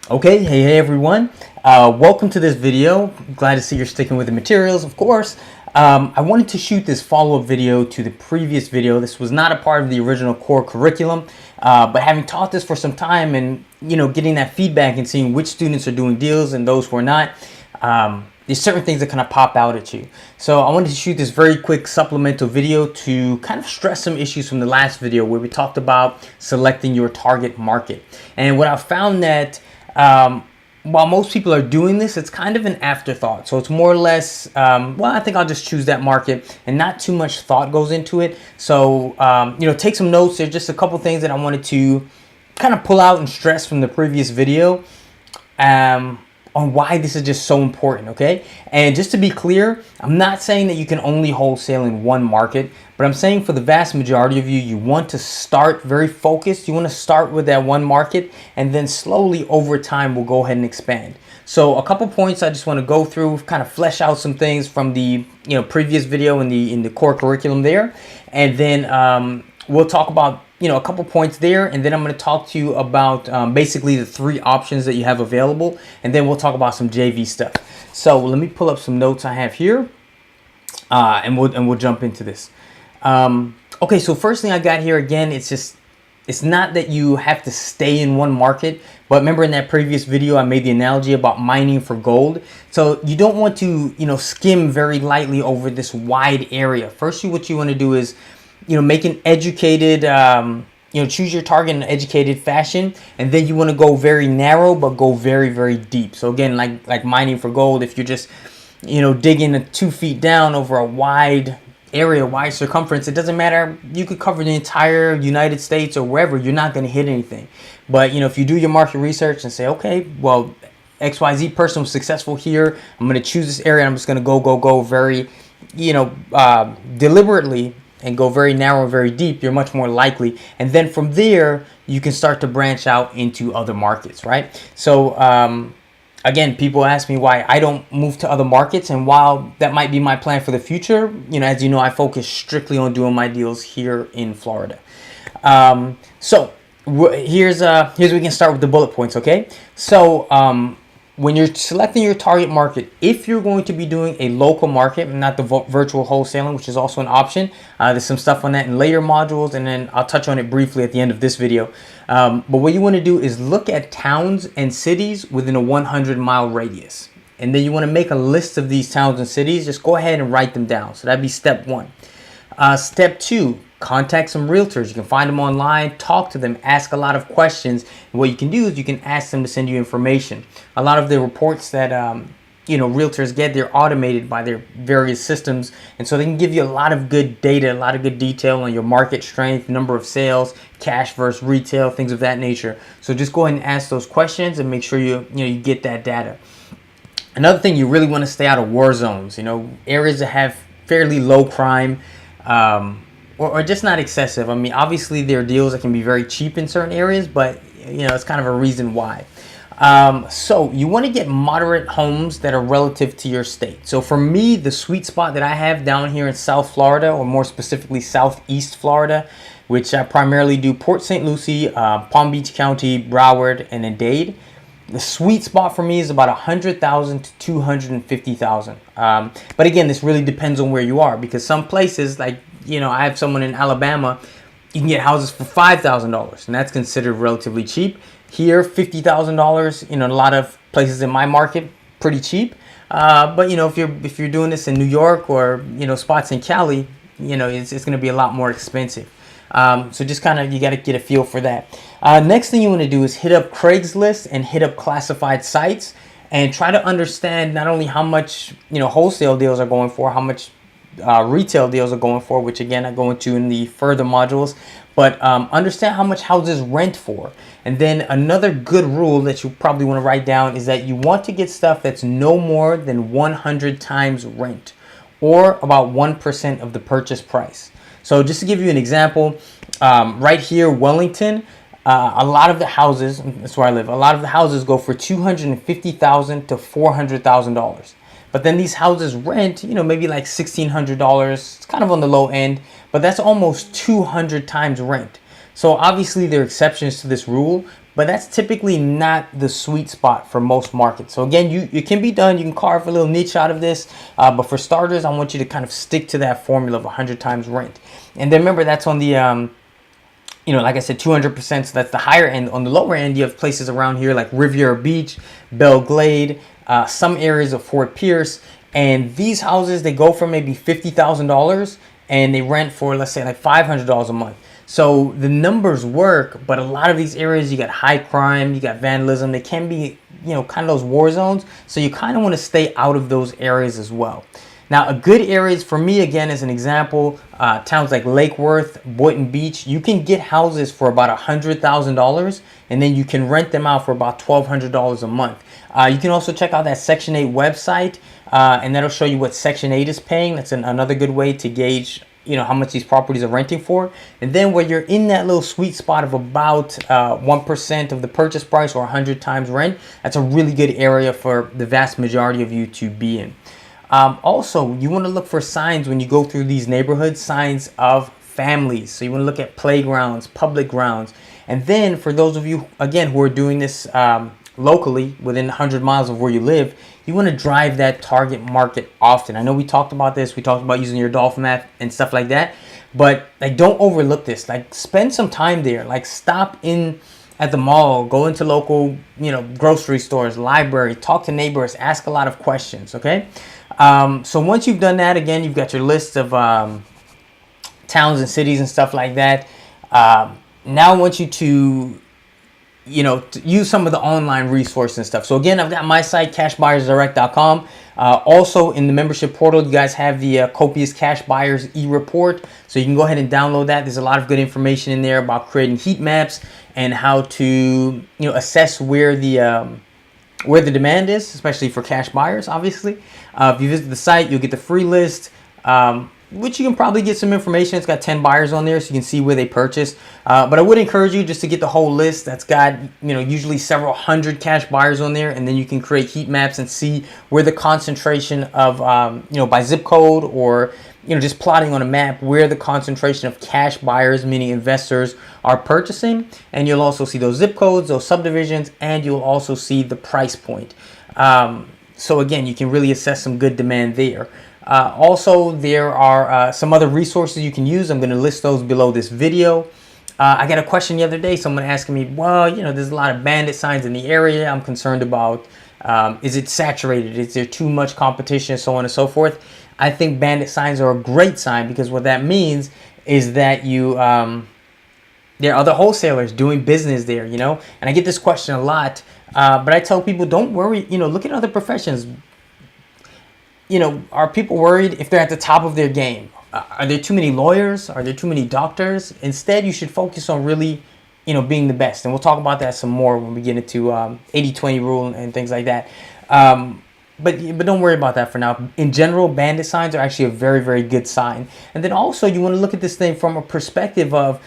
Okay, hey everyone. Welcome to this video. Glad to see you're sticking with the materials, of course. I wanted to shoot this follow-up video to the previous video. This was not a part of the original core curriculum, but having taught this for some time and getting that feedback and seeing which students are doing deals and those who are not, there's certain things that kind of pop out at you. So I wanted to shoot this very quick supplemental video to kind of stress some issues from the last video where we talked about selecting your target market. And what I found that while most people are doing this, it's kind of an afterthought. So it's more or less, well, I think I'll just choose that market and not too much thought goes into it. So, take some notes. There's just a couple things that I wanted to kind of pull out and stress from the previous video on why this is just so important, okay? And just to be clear, I'm not saying that you can only wholesale in one market, but I'm saying for the vast majority of you, you want to start very focused. You want to start with that one market, and then slowly over time, we'll go ahead and expand. So a couple points I just want to go through, kind of flesh out some things from the previous video in the core curriculum there, and then we'll talk about a couple points there, and then I'm going to talk to you about basically the three options that you have available, and then we'll talk about some JV stuff. So let me pull up some notes I have here, and we'll jump into this. Okay, so first thing I got here, again, it's not that you have to stay in one market, but remember in that previous video I made the analogy about mining for gold. So you don't want to skim very lightly over this wide area. First, what you want to do is make an educated, choose your target in an educated fashion, and then you want to go very narrow, but go very, very deep. So again, like mining for gold, if you're just, digging 2 feet down over a wide area, wide circumference, it doesn't matter. You could cover the entire United States or wherever, you're not going to hit anything. But, if you do your market research and say, okay, well, XYZ person was successful here, I'm going to choose this area, and I'm just going to go very, deliberately, and go very narrow and very deep, you're much more likely. And then from there, you can start to branch out into other markets, right? So again, people ask me why I don't move to other markets. And while that might be my plan for the future, as you know, I focus strictly on doing my deals here in Florida. So here's where we can start with the bullet points, okay? So when you're selecting your target market, if you're going to be doing a local market, not the virtual wholesaling, which is also an option, there's some stuff on that in later modules, and then I'll touch on it briefly at the end of this video. But what you want to do is look at towns and cities within a 100-mile radius. And then you want to make a list of these towns and cities. Just go ahead and write them down. So that'd be step one. Step two, contact some realtors. You can find them online, talk to them, ask a lot of questions. And what you can do is you can ask them to send you information. A lot of the reports that realtors get, they're automated by their various systems, and so they can give you a lot of good data, a lot of good detail on your market strength, number of sales, cash versus retail, things of that nature. So just go ahead and ask those questions and make sure you get that data. Another thing, you really want to stay out of war zones, areas that have fairly low crime, or just not excessive. I mean, obviously there are deals that can be very cheap in certain areas, but it's kind of a reason why. So you want to get moderate homes that are relative to your state. So for me, the sweet spot that I have down here in South Florida, or more specifically Southeast Florida, which I primarily do Port St. Lucie, Palm Beach County, Broward, and then Dade. The sweet spot for me is about 100,000 to 250,000. But again, this really depends on where you are, because some places, like, I have someone in Alabama, you can get houses for $5,000, and that's considered relatively cheap. Here, $50,000, a lot of places in my market, pretty cheap. But if you're doing this in New York or spots in Cali, it's going to be a lot more expensive. So just kind of, you got to get a feel for that. Next thing you want to do is hit up Craigslist and hit up classified sites and try to understand not only how much wholesale deals are going for, how much retail deals are going for, which again I go into in the further modules, but understand how much houses rent for. And then another good rule that you probably want to write down is that you want to get stuff that's no more than 100 times rent, or about 1% of the purchase price. So just to give you an example, right here, Wellington, a lot of the houses, that's where I live, a lot of the houses go for $250,000 to $400,000. But then these houses rent, maybe like $1,600. It's kind of on the low end, but that's almost 200 times rent. So obviously there are exceptions to this rule, but that's typically not the sweet spot for most markets. So again, it can be done. You can carve a little niche out of this, but for starters, I want you to kind of stick to that formula of 100 times rent. And then remember, that's on the like I said, 200%. So that's the higher end. On the lower end, you have places around here like Riviera Beach, Belle Glade, some areas of Fort Pierce. And these houses, they go for maybe $50,000 and they rent for, let's say, like $500 a month. So the numbers work, but a lot of these areas, you got high crime, you got vandalism. They can be, kind of those war zones. So you kind of want to stay out of those areas as well. Now, a good areas for me, again, as an example, towns like Lake Worth, Boynton Beach, you can get houses for about $100,000, and then you can rent them out for about $1,200 a month. You can also check out that Section 8 website, and that'll show you what Section 8 is paying. That's another good way to gauge, how much these properties are renting for. And then when you're in that little sweet spot of about 1% of the purchase price or 100 times rent, that's a really good area for the vast majority of you to be in. Also, you want to look for signs when you go through these neighborhoods, signs of families. So you want to look at playgrounds, public grounds. And then for those of you, again, who are doing this locally within 100 miles of where you live, you want to drive that target market often. I know we talked about this. We talked about using your Dolphin map and stuff like that. But don't overlook this. Spend some time there. Stop in at the mall, go into local, grocery stores, library, talk to neighbors, ask a lot of questions, okay? So once you've done that, again, you've got your list of towns and cities and stuff like that. Now I want you to, to use some of the online resources and stuff. So again, I've got my site, cashbuyersdirect.com. Also in the membership portal, you guys have the Copious Cash Buyers e-report. So you can go ahead and download that. There's a lot of good information in there about creating heat maps and how to, assess where the demand is, especially for cash buyers, obviously. If you visit the site, you'll get the free list, which you can probably get some information. It's got 10 buyers on there, so you can see where they purchased. But I would encourage you just to get the whole list. That's got, usually several hundred cash buyers on there, and then you can create heat maps and see where the concentration of, by zip code or, just plotting on a map where the concentration of cash buyers, meaning investors, are purchasing. And you'll also see those zip codes, those subdivisions, and you'll also see the price point. So again, you can really assess some good demand there. Also, there are some other resources you can use. I'm going to list those below this video. I got a question the other day, someone asking me, well, there's a lot of bandit signs in the area. I'm concerned about, is it saturated? Is there too much competition, so on and so forth? I think bandit signs are a great sign, because what that means is that there are other wholesalers doing business there, and I get this question a lot, but I tell people, don't worry, look at other professions. Are people worried if they're at the top of their game? Are there too many lawyers? Are there too many doctors? Instead, you should focus on really, being the best. And we'll talk about that some more when we get into 80-20 rule and things like that. But don't worry about that for now. In general, bandit signs are actually a very, very good sign. And then also, you want to look at this thing from a perspective of,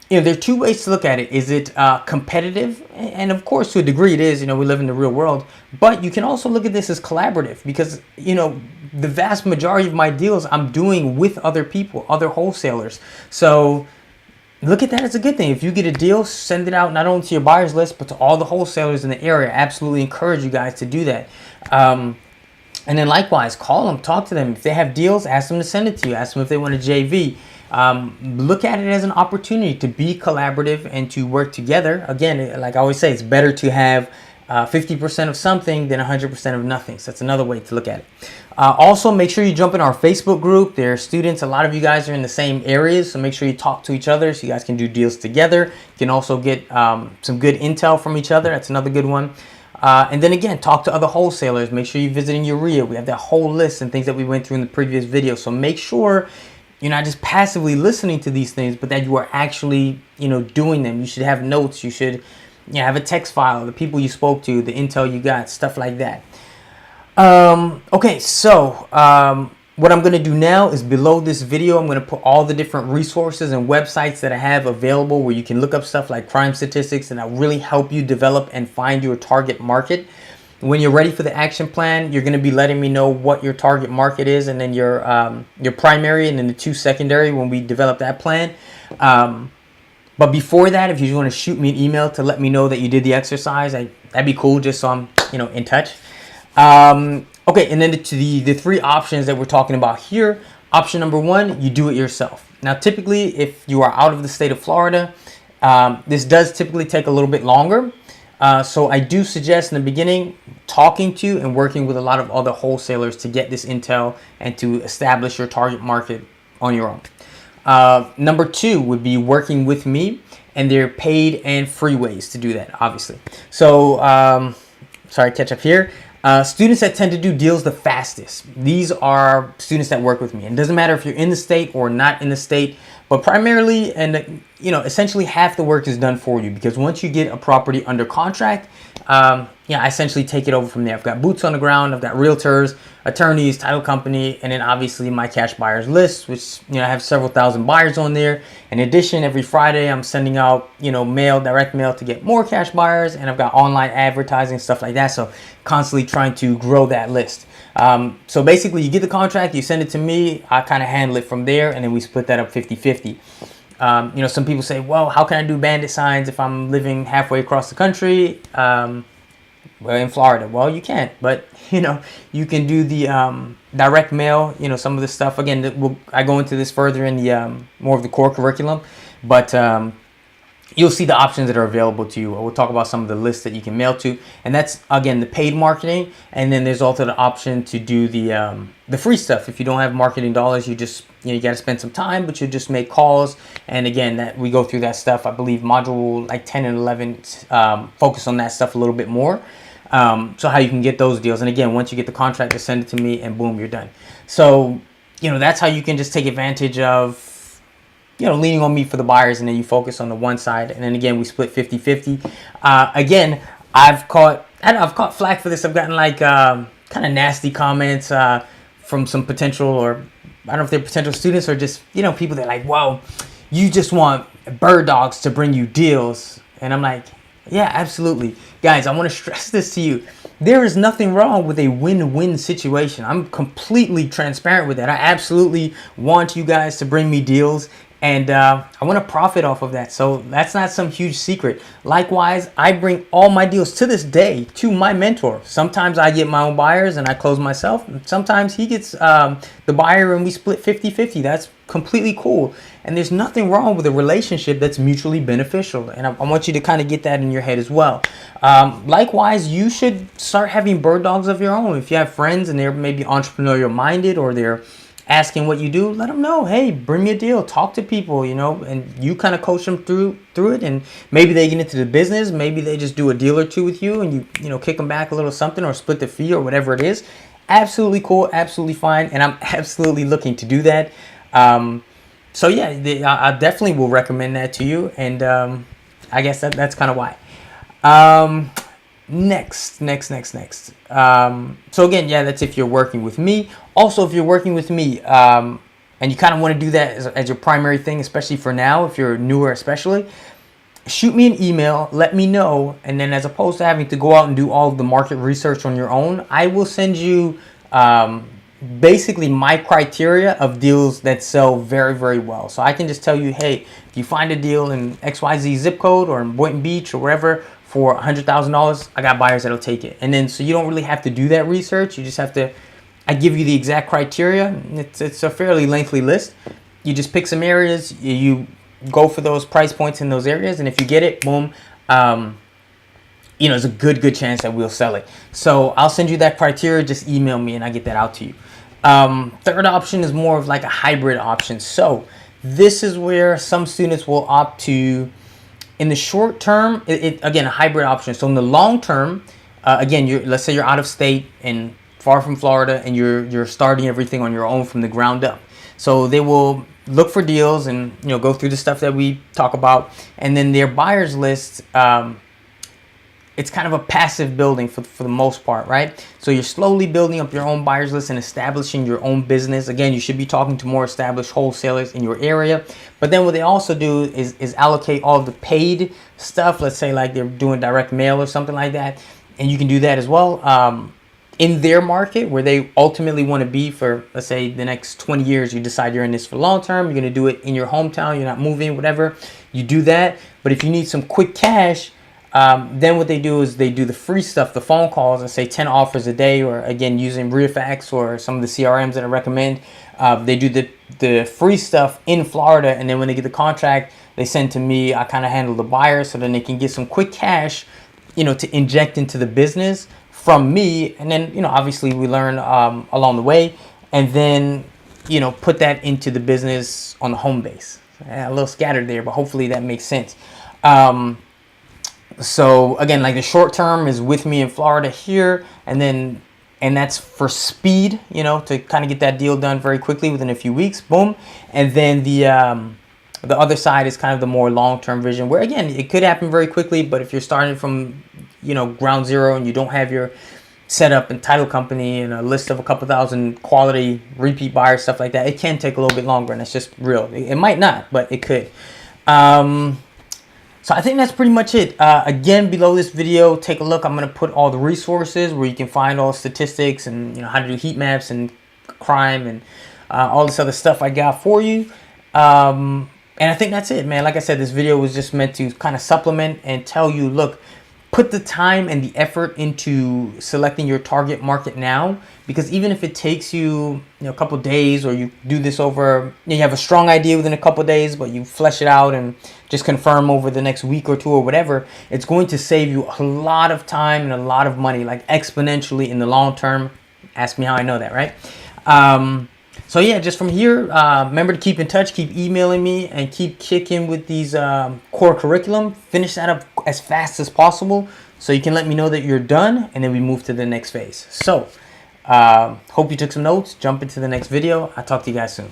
there are two ways to look at it. Is it competitive? And of course, to a degree it is, we live in the real world. But you can also look at this as collaborative, because, the vast majority of my deals I'm doing with other people, other wholesalers. So look at that as a good thing. If you get a deal, send it out not only to your buyers list, but to all the wholesalers in the area. I absolutely encourage you guys to do that. And then likewise, call them, talk to them. If they have deals, ask them to send it to you. Ask them if they want a JV. Look at it as an opportunity to be collaborative and to work together. Again, like I always say, it's better to have 50% of something than 100% of nothing. So that's another way to look at it. Also, make sure you jump in our Facebook group. There are students. A lot of you guys are in the same areas, so make sure you talk to each other so you guys can do deals together. You can also get some good intel from each other. That's another good one. And then again, talk to other wholesalers. Make sure you're visiting Urea. We have that whole list and things that we went through in the previous video. So make sure you're not just passively listening to these things, but that you are actually, doing them. You should have notes. You should have a text file, the people you spoke to, the intel you got, stuff like that. Okay, so what I'm going to do now is below this video, I'm going to put all the different resources and websites that I have available where you can look up stuff like crime statistics, and that'll really help you develop and find your target market. When you're ready for the action plan, you're going to be letting me know what your target market is, and then your primary and then the two secondary when we develop that plan. But before that, if you just want to shoot me an email to let me know that you did the exercise, that'd be cool, just so I'm, in touch. Okay, and then to the three options that we're talking about here. Option number one, you do it yourself. Now, typically, if you are out of the state of Florida, this does typically take a little bit longer. So I do suggest in the beginning talking to and working with a lot of other wholesalers to get this intel and to establish your target market on your own. Number two would be working with me, and there are paid and free ways to do that, obviously. So, sorry, catch up here. Students that tend to do deals the fastest. These are students that work with me. And it doesn't matter if you're in the state or not in the state, but primarily, and essentially half the work is done for you, because once you get a property under contract, I essentially take it over from there. I've got boots on the ground, I've got realtors, attorneys, title company, and then obviously my cash buyers list, which I have several thousand buyers on there. In addition, every Friday I'm sending out direct mail to get more cash buyers, and I've got online advertising, stuff like that. So constantly trying to grow that list. So basically, you get the contract, you send it to me, I kind of handle it from there, and then we split that up 50-50. Some people say, well, how can I do Bandit Signs if I'm living halfway across the country? Well, in Florida. Well, you can't, but you can do the direct mail, some of the stuff. Again, I go into this further in the more of the core curriculum, but you'll see the options that are available to you. We'll talk about some of the lists that you can mail to, and that's, again, the paid marketing. And then there's also the option to do the free stuff. If you don't have marketing dollars, you just you got to spend some time, but you just make calls. And again, that we go through that stuff. I believe module like 10 and 11 focus on that stuff a little bit more. So how you can get those deals. And again, once you get the contract, just send it to me, and boom, you're done. So that's how you can just take advantage of leaning on me for the buyers, and then you focus on the one side. And then again, we split 50-50. Again, I've caught flack for this. I've gotten like kind of nasty comments from some potential, or I don't know if they're potential students or just, people that are like, whoa, you just want bird dogs to bring you deals. And I'm like, yeah, absolutely. Guys, I want to stress this to you. There is nothing wrong with a win-win situation. I'm completely transparent with that. I absolutely want you guys to bring me deals, and I want to profit off of that. So that's not some huge secret. Likewise, I bring all my deals to this day to my mentor. Sometimes I get my own buyers and I close myself. Sometimes he gets the buyer and we split 50-50. That's completely cool. And there's nothing wrong with a relationship that's mutually beneficial. And I want you to kind of get that in your head as well. Likewise, you should start having bird dogs of your own. If you have friends and they're maybe entrepreneurial minded, or they're asking what you do, let them know, hey, bring me a deal, talk to people, and you kind of coach them through it. And maybe they get into the business, maybe they just do a deal or two with you, and you kick them back a little something, or split the fee, or whatever it is. Absolutely cool, absolutely fine, and I'm absolutely looking to do that. So yeah, I definitely will recommend that to you, and I guess that's kind of why. Next. So again, yeah, that's if you're working with me. Also, if you're working with me, and you kind of want to do that as your primary thing, especially for now, if you're newer especially, shoot me an email, let me know, and then as opposed to having to go out and do all of the market research on your own, I will send you basically my criteria of deals that sell very, very well. So I can just tell you, hey, if you find a deal in XYZ zip code or in Boynton Beach or wherever for $100,000, I got buyers that'll take it. And then so you don't really have to do that research. You just have to, I give you the exact criteria. It's a fairly lengthy list. You just pick some areas, you go for those price points in those areas, and if you get it, boom, there's a good chance that we'll sell it. So I'll send you that criteria, just email me and I get that out to you. Third option is more of like a hybrid option. So this is where some students will opt to, in the short term, again, a hybrid option. So in the long term, again, let's say you're out of state and far from Florida, and you're starting everything on your own from the ground up. So they will look for deals and go through the stuff that we talk about, and then their buyers list. It's kind of a passive building for the most part, right? So you're slowly building up your own buyers list and establishing your own business. Again, you should be talking to more established wholesalers in your area. But then what they also do is allocate all of the paid stuff. Let's say like they're doing direct mail or something like that. And you can do that as well. In their market where they ultimately want to be for, let's say, the next 20 years, you decide you're in this for long term, you're going to do it in your hometown, you're not moving, whatever. you do that. But if you need some quick cash, then what they do is they do the free stuff, the phone calls, and say 10 offers a day, or again, using ReFax or some of the CRMs that I recommend. They do the free stuff in Florida, and then when they get the contract, they send to me. I kind of handle the buyer, so then they can get some quick cash, to inject into the business from me. And then, obviously we learn along the way, and then, put that into the business on the home base. A little scattered there, but hopefully that makes sense. So again, like the short term is with me in Florida here, and that's for speed, to kind of get that deal done very quickly within a few weeks, boom. And then the other side is kind of the more long-term vision, where again, it could happen very quickly, but if you're starting from, ground zero and you don't have your setup and title company and a list of a couple thousand quality repeat buyers, stuff like that, it can take a little bit longer, and that's just real. It might not, but it could. So I think that's pretty much it. Again, below this video, take a look. I'm going to put all the resources where you can find all statistics and how to do heat maps and crime and all this other stuff I got for you. And I think that's it, man. Like I said, this video was just meant to kind of supplement and tell you, look, put the time and the effort into selecting your target market now, because even if it takes you, a couple days, or you do this over, you have a strong idea within a couple days, but you flesh it out and just confirm over the next week or two or whatever, it's going to save you a lot of time and a lot of money, like exponentially in the long term. Ask me how I know that, right? So yeah, just from here, remember to keep in touch, keep emailing me, and keep kicking with these core curriculum. Finish that up as fast as possible so you can let me know that you're done, and then we move to the next phase. So hope you took some notes. Jump into the next video. I'll talk to you guys soon.